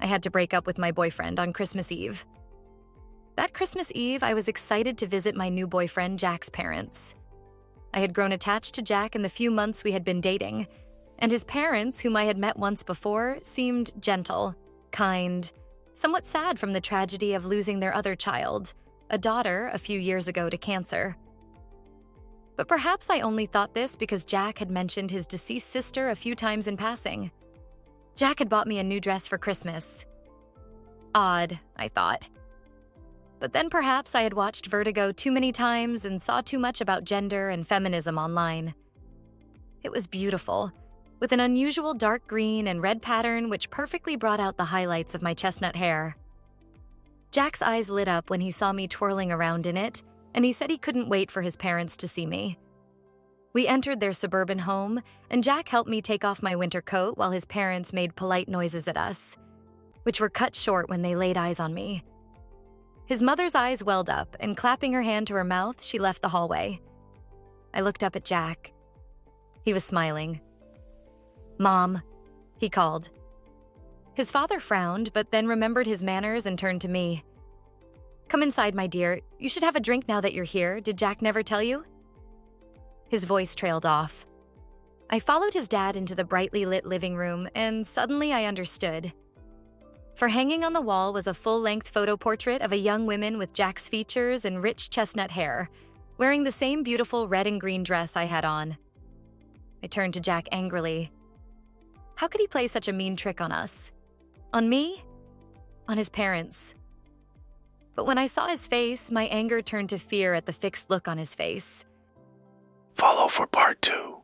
had to break up with my boyfriend on Christmas Eve. That Christmas Eve, I was excited to visit my new boyfriend, Jack's parents. I had grown attached to Jack in the few months we had been dating, and his parents, whom I had met once before, seemed gentle, kind, somewhat sad from the tragedy of losing their other child, a daughter, a few years ago to cancer. But perhaps I only thought this because Jack had mentioned his deceased sister a few times in passing. Jack had bought me a new dress for Christmas. Odd, I thought. But then perhaps I had watched Vertigo too many times and saw too much about gender and feminism online. It was beautiful, with an unusual dark green and red pattern which perfectly brought out the highlights of my chestnut hair. Jack's eyes lit up when he saw me twirling around in it, and he said he couldn't wait for his parents to see me. We entered their suburban home, and Jack helped me take off my winter coat while his parents made polite noises at us, which were cut short when they laid eyes on me. His mother's eyes welled up, and clapping her hand to her mouth, she left the hallway. I looked up at Jack. He was smiling. "Mom," he called. His father frowned, but then remembered his manners and turned to me. "Come inside, my dear. You should have a drink now that you're here. Did Jack never tell you?" His voice trailed off. I followed his dad into the brightly lit living room, and suddenly I understood. For hanging on the wall was a full-length photo portrait of a young woman with Jack's features and rich chestnut hair, wearing the same beautiful red and green dress I had on. I turned to Jack angrily. How could he play such a mean trick on us? On me? On his parents? But when I saw his face, my anger turned to fear at the fixed look on his face. Follow for part 2.